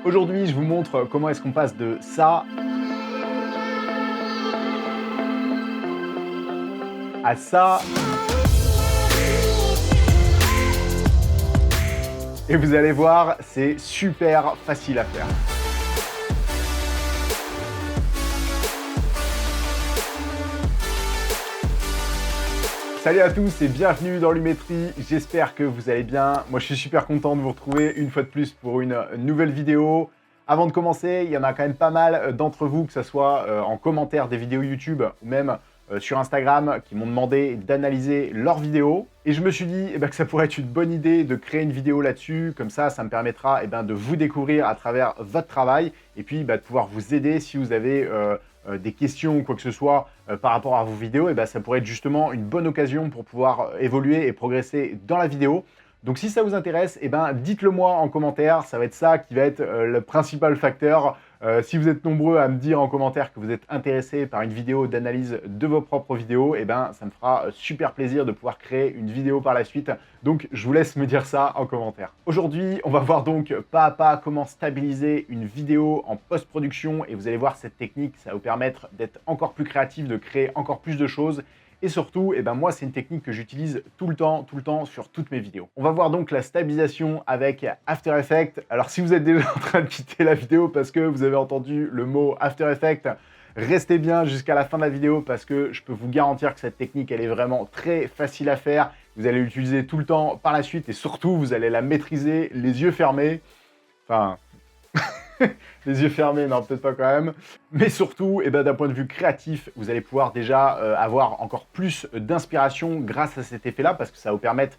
Aujourd'hui, je vous montre comment est-ce qu'on passe de ça à ça. Et vous allez voir, c'est super facile à faire. Salut à tous et bienvenue dans Lumétrie, j'espère que vous allez bien. Moi je suis super content de vous retrouver une fois de plus pour une nouvelle vidéo. Avant de commencer, il y en a quand même pas mal d'entre vous, que ce soit en commentaire des vidéos YouTube ou même sur Instagram, qui m'ont demandé d'analyser leurs vidéos. Et je me suis dit que ça pourrait être une bonne idée de créer une vidéo là-dessus, comme ça me permettra de vous découvrir à travers votre travail et puis de pouvoir vous aider si vous avez des questions ou quoi que ce soit par rapport à vos vidéos, ça pourrait être justement une bonne occasion pour pouvoir évoluer et progresser dans la vidéo. Donc si ça vous intéresse, dites-le moi en commentaire, ça va être ça qui va être le principal facteur. Si vous êtes nombreux à me dire en commentaire que vous êtes intéressés par une vidéo d'analyse de vos propres vidéos, ça me fera super plaisir de pouvoir créer une vidéo par la suite. Donc je vous laisse me dire ça en commentaire. Aujourd'hui, on va voir donc pas à pas comment stabiliser une vidéo en post-production et vous allez voir cette technique, ça va vous permettre d'être encore plus créatif, de créer encore plus de choses. Et surtout, moi, c'est une technique que j'utilise tout le temps sur toutes mes vidéos. On va voir donc la stabilisation avec After Effects. Alors, si vous êtes déjà en train de quitter la vidéo parce que vous avez entendu le mot After Effects, restez bien jusqu'à la fin de la vidéo parce que je peux vous garantir que cette technique, elle est vraiment très facile à faire. Vous allez l'utiliser tout le temps par la suite et surtout, vous allez la maîtriser les yeux fermés. Enfin... les yeux fermés, non, peut-être pas quand même. Mais surtout, d'un point de vue créatif, vous allez pouvoir déjà avoir encore plus d'inspiration grâce à cet effet-là, parce que ça va vous permettre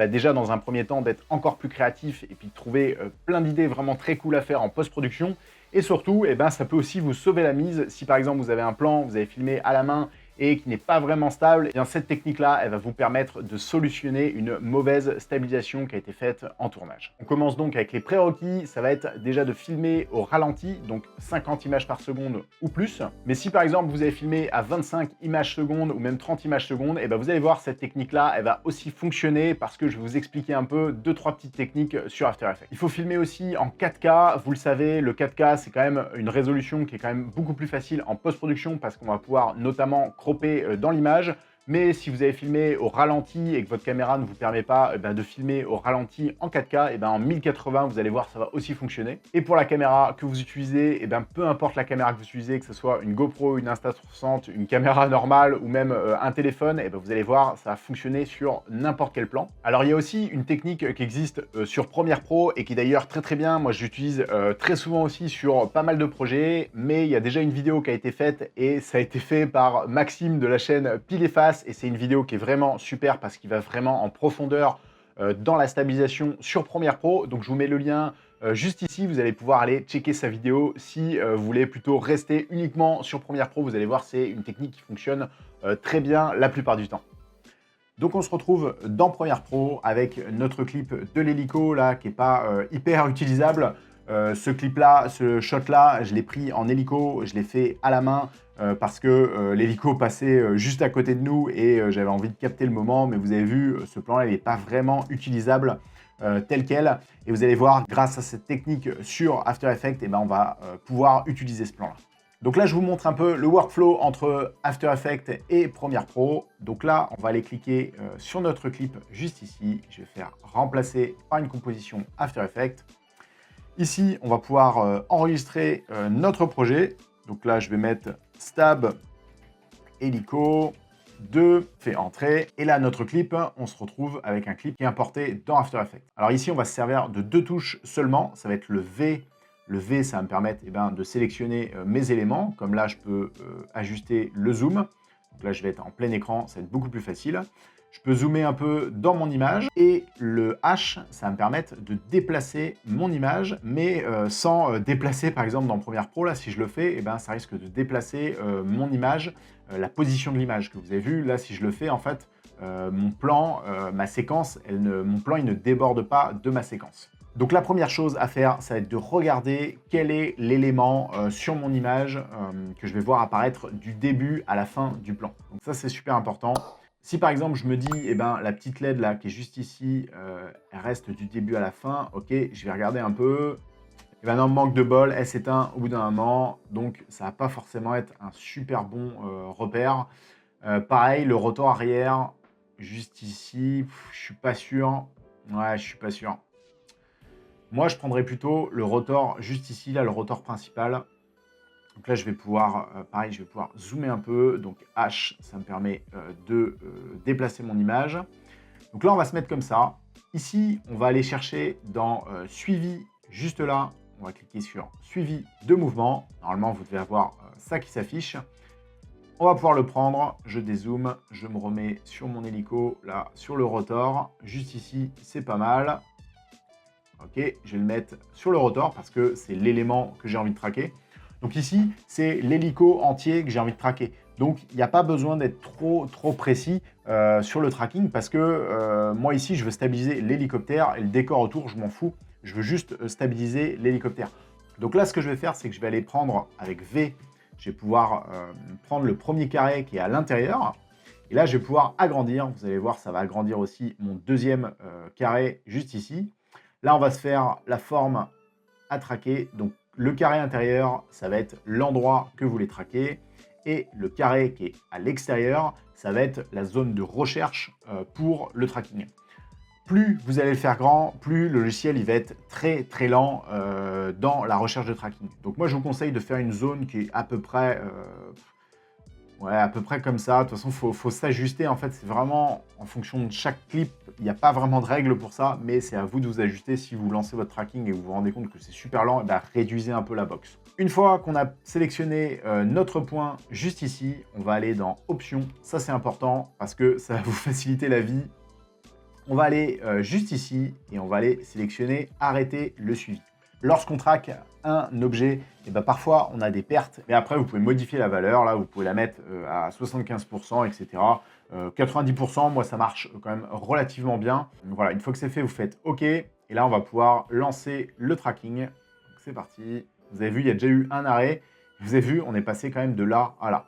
déjà dans un premier temps d'être encore plus créatif et puis de trouver plein d'idées vraiment très cool à faire en post-production. Et surtout, ça peut aussi vous sauver la mise. Si par exemple vous avez un plan, vous avez filmé à la main et qui n'est pas vraiment stable, cette technique-là, elle va vous permettre de solutionner une mauvaise stabilisation qui a été faite en tournage. On commence donc avec les prérequis, ça va être déjà de filmer au ralenti, donc 50 images par seconde ou plus. Mais si par exemple vous avez filmé à 25 images secondes ou même 30 images secondes, vous allez voir cette technique-là, elle va aussi fonctionner parce que je vais vous expliquer un peu 2-3 petites techniques sur After Effects. Il faut filmer aussi en 4K, vous le savez, le 4K c'est quand même une résolution qui est quand même beaucoup plus facile en post-production parce qu'on va pouvoir notamment cropper dans l'image. Mais si vous avez filmé au ralenti et que votre caméra ne vous permet pas de filmer au ralenti en 4K, en 1080, vous allez voir, ça va aussi fonctionner. Et pour la caméra que vous utilisez, peu importe la caméra que vous utilisez, que ce soit une GoPro, une Insta360, une caméra normale ou même un téléphone, vous allez voir, ça va fonctionner sur n'importe quel plan. Alors, il y a aussi une technique qui existe sur Premiere Pro et qui est d'ailleurs très bien. Moi, je l'utilise très souvent aussi sur pas mal de projets, mais il y a déjà une vidéo qui a été faite et ça a été fait par Maxime de la chaîne Pile et Face. Et c'est une vidéo qui est vraiment super parce qu'il va vraiment en profondeur dans la stabilisation sur Premiere Pro. Donc je vous mets le lien juste ici, vous allez pouvoir aller checker sa vidéo si vous voulez plutôt rester uniquement sur Premiere Pro. Vous allez voir, c'est une technique qui fonctionne très bien la plupart du temps. Donc on se retrouve dans Premiere Pro avec notre clip de l'hélico là qui n'est pas hyper utilisable. Ce clip-là, ce shot-là, je l'ai pris en hélico, je l'ai fait à la main parce que l'hélico passait juste à côté de nous et j'avais envie de capter le moment. Mais vous avez vu, ce plan-là, il n'est pas vraiment utilisable tel quel. Et vous allez voir, grâce à cette technique sur After Effects, on va pouvoir utiliser ce plan-là. Donc là, je vous montre un peu le workflow entre After Effects et Premiere Pro. Donc là, on va aller cliquer sur notre clip juste ici. Je vais faire remplacer par une composition After Effects. Ici, on va pouvoir enregistrer notre projet. Donc là, je vais mettre Stab Hélico 2, fait entrer. Et là, notre clip, on se retrouve avec un clip qui est importé dans After Effects. Alors ici, on va se servir de 2 touches seulement. Ça va être le V. Le V, ça va me permettre de sélectionner mes éléments. Comme là, je peux ajuster le zoom. Donc là, je vais être en plein écran. Ça va être beaucoup plus facile. Je peux zoomer un peu dans mon image et le H, ça va me permettre de déplacer mon image, mais sans déplacer, par exemple, dans Premiere Pro, là, si je le fais, ça risque de déplacer mon image, la position de l'image que vous avez vu. Là, si je le fais, en fait, mon plan, ma séquence, mon plan, il ne déborde pas de ma séquence. Donc la première chose à faire, ça va être de regarder quel est l'élément sur mon image que je vais voir apparaître du début à la fin du plan. Donc ça, c'est super important. Si par exemple je me dis, la petite LED là qui est juste ici, elle reste du début à la fin, ok, je vais regarder un peu, Et ben, dans le manque de bol, elle s'éteint au bout d'un moment, donc ça va pas forcément être un super bon repère. Pareil, le rotor arrière, juste ici, je suis pas sûr. Ouais, je suis pas sûr. Moi, je prendrais plutôt le rotor juste ici, là, le rotor principal. Donc là, je vais pouvoir, pareil, je vais pouvoir zoomer un peu. Donc H, ça me permet de déplacer mon image. Donc là, on va se mettre comme ça. Ici, on va aller chercher dans suivi, juste là. On va cliquer sur suivi de mouvement. Normalement, vous devez avoir ça qui s'affiche. On va pouvoir le prendre. Je dézoome. Je me remets sur mon hélico, là, sur le rotor. Juste ici, c'est pas mal. Ok, je vais le mettre sur le rotor parce que c'est l'élément que j'ai envie de traquer. Donc ici, c'est l'hélico entier que j'ai envie de traquer. Donc, il n'y a pas besoin d'être trop précis sur le tracking parce que moi ici, je veux stabiliser l'hélicoptère et le décor autour, je m'en fous. Je veux juste stabiliser l'hélicoptère. Donc là, ce que je vais faire, c'est que je vais aller prendre avec V, je vais pouvoir prendre le premier carré qui est à l'intérieur. Et là, je vais pouvoir agrandir. Vous allez voir, ça va agrandir aussi mon deuxième carré juste ici. Là, on va se faire la forme à traquer. Donc, le carré intérieur, ça va être l'endroit que vous voulez traquer. Et le carré qui est à l'extérieur, ça va être la zone de recherche pour le tracking. Plus vous allez le faire grand, plus le logiciel il va être très lent dans la recherche de tracking. Donc moi, je vous conseille de faire une zone qui est à peu près... ouais, à peu près comme ça. De toute façon, il faut s'ajuster. En fait, c'est vraiment en fonction de chaque clip. Il n'y a pas vraiment de règles pour ça, mais c'est à vous de vous ajuster. Si vous lancez votre tracking et vous vous rendez compte que c'est super lent, bah, réduisez un peu la box. Une fois qu'on a sélectionné notre point juste ici, on va aller dans Options. Ça, c'est important parce que ça va vous faciliter la vie. On va aller juste ici et on va aller sélectionner Arrêter le suivi. Lorsqu'on traque un objet, et ben parfois on a des pertes, mais après vous pouvez modifier la valeur, là vous pouvez la mettre à 75%, etc. 90%, moi ça marche quand même relativement bien. Donc voilà, une fois que c'est fait, vous faites OK, et là on va pouvoir lancer le tracking. C'est parti, vous avez vu, il y a déjà eu un arrêt, vous avez vu, on est passé quand même de là à là.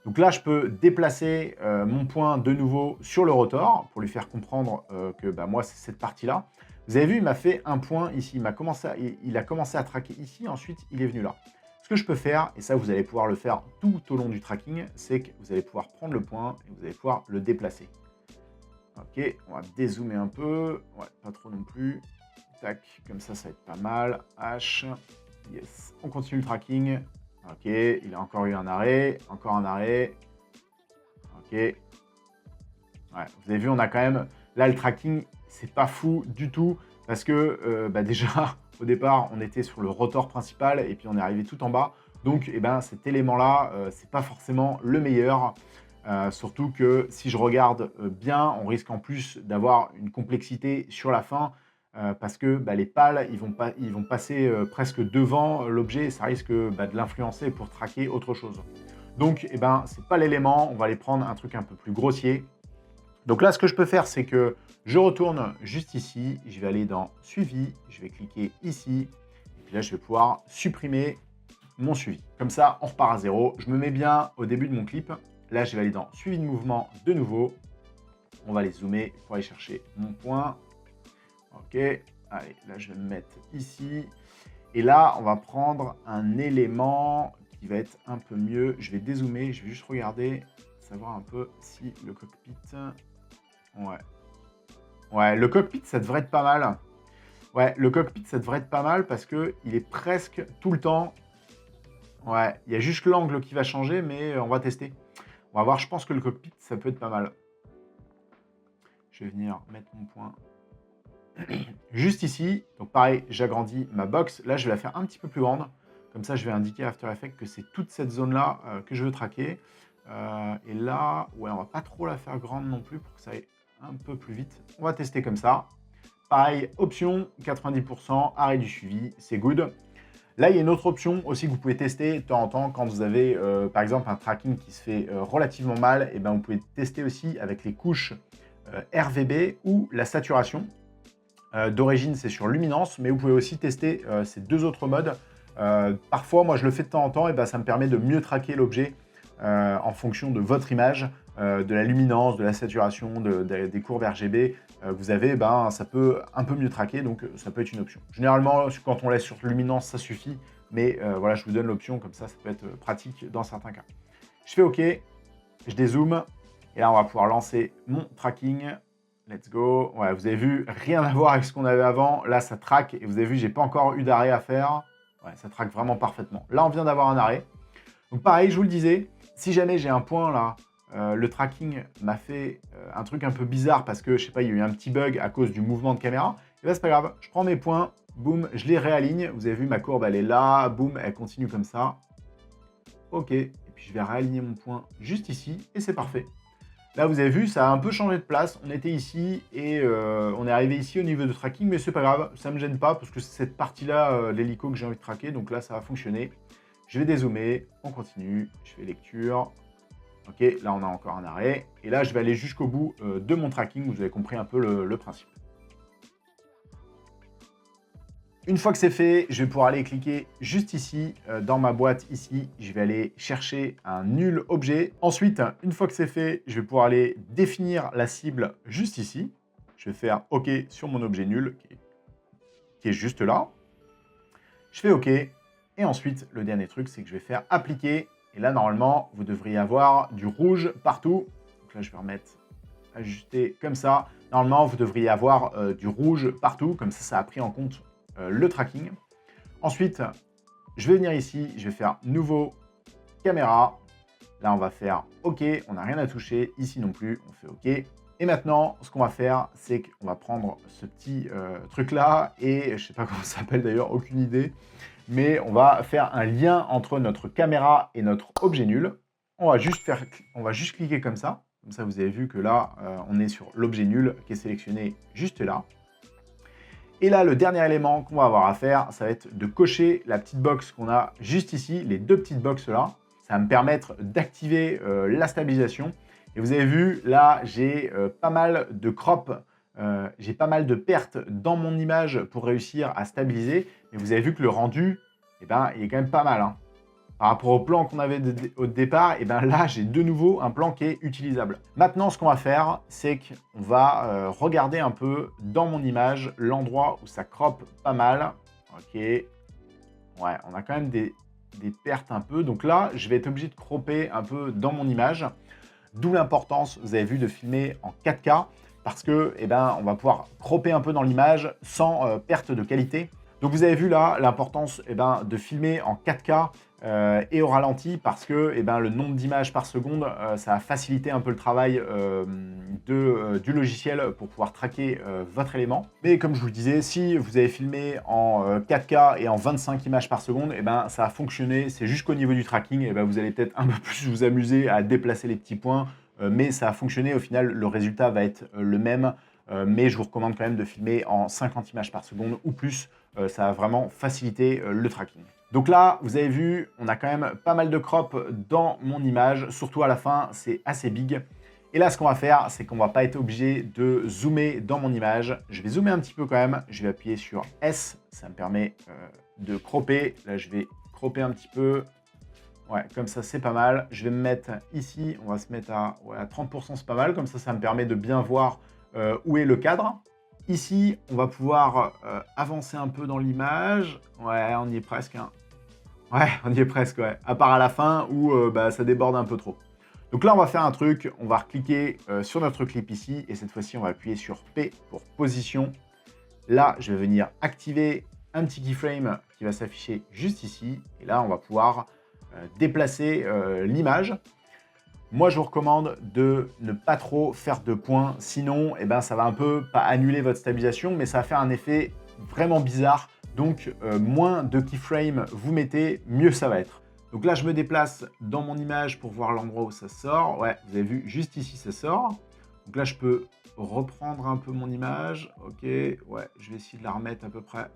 Donc là, je peux déplacer mon point de nouveau sur le rotor pour lui faire comprendre que bah, moi, c'est cette partie-là. Vous avez vu, il m'a fait un point ici. Il a commencé à traquer ici, ensuite, il est venu là. Ce que je peux faire, et ça, vous allez pouvoir le faire tout au long du tracking, c'est que vous allez pouvoir prendre le point et vous allez pouvoir le déplacer. Ok, on va dézoomer un peu. Ouais, pas trop non plus. Tac, comme ça va être pas mal. H, yes. On continue le tracking. Ok, il a encore eu un arrêt, encore un arrêt. Ok. Ouais, vous avez vu, on a quand même... Là, le tracking, c'est pas fou du tout. Parce que bah déjà, au départ, on était sur le rotor principal et puis on est arrivé tout en bas. Donc, eh ben, cet élément-là, c'est pas forcément le meilleur. Surtout que si je regarde bien, on risque en plus d'avoir une complexité sur la fin. Parce que bah, les pales, ils vont passer presque devant l'objet et ça risque bah, de l'influencer pour traquer autre chose. Donc, eh ben, c'est pas l'élément, on va aller prendre un truc un peu plus grossier. Donc là, ce que je peux faire, c'est que je retourne juste ici, je vais aller dans Suivi, je vais cliquer ici, et puis là, je vais pouvoir supprimer mon suivi. Comme ça, on repart à zéro. Je me mets bien au début de mon clip. Là, je vais aller dans Suivi de mouvement de nouveau. On va aller zoomer pour aller chercher mon point. Ok, allez, là je vais me mettre ici. Et là, on va prendre un élément qui va être un peu mieux. Je vais dézoomer, je vais juste regarder, savoir un peu si le cockpit... Ouais. Ouais, le cockpit, ça devrait être pas mal. Ouais, le cockpit, ça devrait être pas mal parce qu'il est presque tout le temps... Ouais, il y a juste l'angle qui va changer, mais on va tester. On va voir, je pense que le cockpit, ça peut être pas mal. Je vais venir mettre mon point... Juste ici, donc pareil, j'agrandis ma box. Là, je vais la faire un petit peu plus grande. Comme ça, je vais indiquer à After Effects que c'est toute cette zone-là que je veux traquer. Et là, ouais, on va pas trop la faire grande non plus pour que ça aille un peu plus vite. On va tester comme ça. Pareil, option 90%, arrêt du suivi, c'est good. Là, il y a une autre option aussi que vous pouvez tester de temps en temps quand vous avez, par exemple, un tracking qui se fait relativement mal. Et ben, vous pouvez tester aussi avec les couches RVB ou la saturation. D'origine, c'est sur luminance, mais vous pouvez aussi tester ces deux autres modes. Parfois, moi, je le fais de temps en temps, et ben, ça me permet de mieux traquer l'objet en fonction de votre image. de la luminance, de la saturation, des courbes RGB que vous avez, ben, ça peut un peu mieux traquer, donc ça peut être une option. Généralement, quand on laisse sur luminance, ça suffit, mais voilà, je vous donne l'option, comme ça peut être pratique dans certains cas. Je fais OK, je dézoome, et là, on va pouvoir lancer mon tracking. Let's go. Ouais, vous avez vu, rien à voir avec ce qu'on avait avant. Là, ça traque, et vous avez vu, j'ai pas encore eu d'arrêt à faire. Ouais, ça traque vraiment parfaitement. Là, on vient d'avoir un arrêt. Donc pareil, je vous le disais, si jamais j'ai un point là, le tracking m'a fait un truc un peu bizarre parce que, je sais pas, il y a eu un petit bug à cause du mouvement de caméra, et ben c'est pas grave, je prends mes points, boum, je les réaligne. Vous avez vu, ma courbe, elle est là, boum, elle continue comme ça. OK, et puis je vais réaligner mon point juste ici, et c'est parfait. Là, vous avez vu, ça a un peu changé de place. On était ici et on est arrivé ici au niveau de tracking, mais c'est pas grave, ça me gêne pas parce que c'est cette partie-là, l'hélico, que j'ai envie de traquer. Donc là, ça va fonctionner. Je vais dézoomer, on continue, je fais lecture. Ok, là, on a encore un arrêt. Et là, je vais aller jusqu'au bout de mon tracking. Vous avez compris un peu le principe. Une fois que c'est fait, je vais pouvoir aller cliquer juste ici, dans ma boîte ici. Je vais aller chercher un nul objet. Ensuite, une fois que c'est fait, je vais pouvoir aller définir la cible juste ici. Je vais faire OK sur mon objet nul, qui est juste là. Je fais OK. Et ensuite, le dernier truc, c'est que je vais faire appliquer. Et là, normalement, vous devriez avoir du rouge partout. Donc là, je vais remettre ajuster comme ça. Normalement, vous devriez avoir du rouge partout. Comme ça a pris en compte le tracking. Ensuite, je vais venir ici, je vais faire nouveau caméra. Là, on va faire OK, on n'a rien à toucher. Ici non plus, on fait OK. Et maintenant, ce qu'on va faire, c'est qu'on va prendre ce petit truc-là, et je sais pas comment ça s'appelle d'ailleurs, aucune idée, mais on va faire un lien entre notre caméra et notre objet nul. On va juste cliquer comme ça. Comme ça, vous avez vu que là, on est sur l'objet nul qui est sélectionné juste là. Et là, le dernier élément qu'on va avoir à faire, ça va être de cocher la petite box qu'on a juste ici, les deux petites boxes là. Ça va me permettre d'activer la stabilisation. Et vous avez vu, là, j'ai pas mal de crop, j'ai pas mal de pertes dans mon image pour réussir à stabiliser. Mais vous avez vu que le rendu, eh ben, il est quand même pas mal, hein. Par rapport au plan qu'on avait au départ, et ben là, j'ai de nouveau un plan qui est utilisable. Maintenant, ce qu'on va faire, c'est qu'on va regarder un peu dans mon image l'endroit où ça crop pas mal. Ok. Ouais, on a quand même des pertes un peu. Donc là, je vais être obligé de cropper un peu dans mon image. D'où l'importance, vous avez vu, de filmer en 4K parce que, eh ben, on va pouvoir cropper un peu dans l'image sans perte de qualité. Donc vous avez vu là l'importance, eh ben, de filmer en 4K et au ralenti parce que, eh ben, le nombre d'images par seconde, ça a facilité un peu le travail du logiciel pour pouvoir traquer votre élément. Mais comme je vous le disais, si vous avez filmé en 4K et en 25 images par seconde, eh ben, ça a fonctionné. C'est juste qu'au niveau du tracking, eh ben, vous allez peut-être un peu plus vous amuser à déplacer les petits points, mais ça a fonctionné. Au final, le résultat va être le même. Mais je vous recommande quand même de filmer en 50 images par seconde ou plus. Ça a vraiment facilité le tracking. Donc là, vous avez vu, on a quand même pas mal de crop dans mon image, surtout à la fin, c'est assez big. Et là, ce qu'on va faire, c'est qu'on va pas être obligé de zoomer dans mon image. Je vais zoomer un petit peu quand même. Je vais appuyer sur S, ça me permet de cropper. Là, je vais cropper un petit peu. Ouais, comme ça, c'est pas mal. Je vais me mettre ici, on va se mettre à 30%, c'est pas mal. Comme ça me permet de bien voir où est le cadre. Ici, on va pouvoir avancer un peu dans l'image. Ouais, on y est presque, hein. Ouais, on y est presque, ouais. À part à la fin où ça déborde un peu trop. Donc là, on va faire un truc. On va recliquer sur notre clip ici. Et cette fois-ci, on va appuyer sur P pour position. Là, je vais venir activer un petit keyframe qui va s'afficher juste ici. Et là, on va pouvoir déplacer l'image. Moi, je vous recommande de ne pas trop faire de points. Sinon, eh ben, ça va un peu, pas annuler votre stabilisation, mais ça va faire un effet vraiment bizarre. Donc, moins de keyframes vous mettez, mieux ça va être. Donc là, je me déplace dans mon image pour voir l'endroit où ça sort. Ouais, vous avez vu, juste ici, ça sort. Donc là, je peux reprendre un peu mon image. Ok, ouais, je vais essayer de la remettre à peu près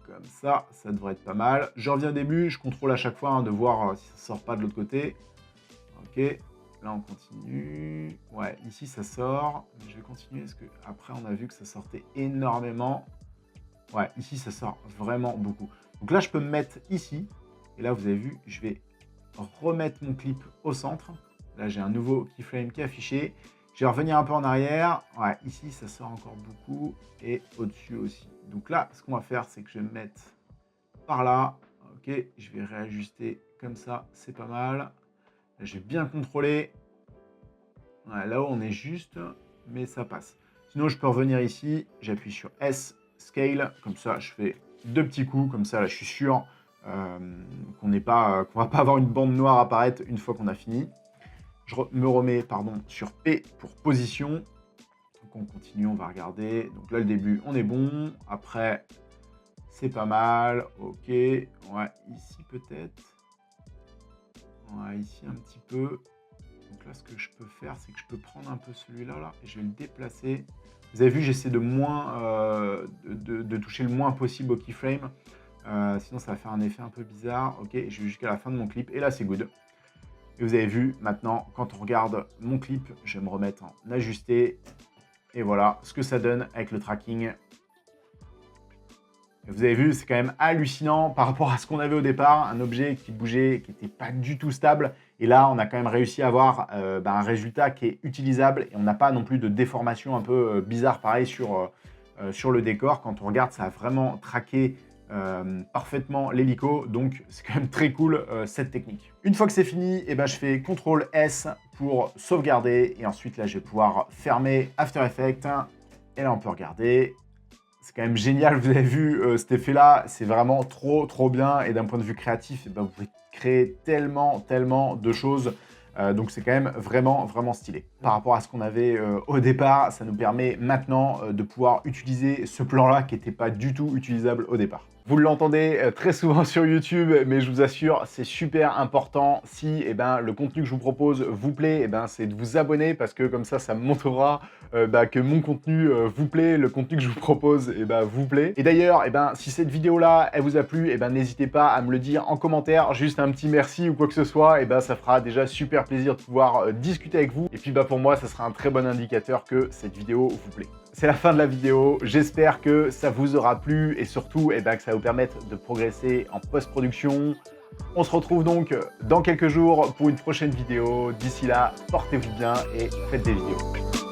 comme ça. Ça devrait être pas mal. Je reviens au début, je contrôle à chaque fois hein, de voir si ça sort pas de l'autre côté. Ok, là on continue. Ouais, ici ça sort. Je vais continuer parce que après on a vu que ça sortait énormément. Ouais, ici ça sort vraiment beaucoup. Donc là je peux me mettre ici. Et là vous avez vu, je vais remettre mon clip au centre. Là, j'ai un nouveau keyframe qui est affiché. Je vais revenir un peu en arrière. Ouais, ici, ça sort encore beaucoup. Et au-dessus aussi. Donc là, ce qu'on va faire, c'est que je vais me mettre par là. Ok, je vais réajuster comme ça. C'est pas mal. Là, je vais bien contrôler. Ouais, là-haut, on est juste, mais ça passe. Sinon, je peux revenir ici. J'appuie sur S, Scale. Comme ça, je fais 2 petits coups. Comme ça, là, je suis sûr qu'on va pas avoir une bande noire apparaître une fois qu'on a fini. Je me remets sur P pour position. Donc on continue, on va regarder. Donc là, le début, on est bon. Après, c'est pas mal. Ok. Ouais, ici peut-être. Ouais, ici un petit peu. Donc là, ce que je peux faire, c'est que je peux prendre un peu celui-là là, et je vais le déplacer. Vous avez vu, j'essaie de toucher le moins possible au keyframe. Sinon, ça va faire un effet un peu bizarre. Ok, je vais jusqu'à la fin de mon clip. Et là, c'est good. Et vous avez vu, maintenant, quand on regarde mon clip, je vais me remettre en ajusté. Et voilà ce que ça donne avec le tracking. Et vous avez vu, c'est quand même hallucinant par rapport à ce qu'on avait au départ. Un objet qui bougeait, qui n'était pas du tout stable. Et là, on a quand même réussi à avoir un résultat qui est utilisable. Et on n'a pas non plus de déformation un peu bizarre, pareil, sur le décor. Quand on regarde, ça a vraiment traqué parfaitement l'hélico, donc c'est quand même très cool cette technique. Une fois que c'est fini, je fais CTRL S pour sauvegarder et ensuite là je vais pouvoir fermer After Effects et là on peut regarder. C'est quand même génial, vous avez vu cet effet là, c'est vraiment trop bien et d'un point de vue créatif, vous pouvez créer tellement de choses. Donc c'est quand même vraiment stylé. Par rapport à ce qu'on avait au départ, ça nous permet maintenant de pouvoir utiliser ce plan-là qui n'était pas du tout utilisable au départ. Vous l'entendez très souvent sur YouTube, mais je vous assure, c'est super important. Si le contenu que je vous propose vous plaît, c'est de vous abonner parce que comme ça me montrera que mon contenu vous plaît, le contenu que je vous propose vous plaît. Et d'ailleurs, si cette vidéo-là, elle vous a plu, n'hésitez pas à me le dire en commentaire, juste un petit merci ou quoi que ce soit, ça fera déjà super plaisir de pouvoir discuter avec vous. Et puis pour moi, ça sera un très bon indicateur que cette vidéo vous plaît. C'est la fin de la vidéo, j'espère que ça vous aura plu et surtout que ça va vous permettre de progresser en post-production. On se retrouve donc dans quelques jours pour une prochaine vidéo. D'ici là, portez-vous bien et faites des vidéos.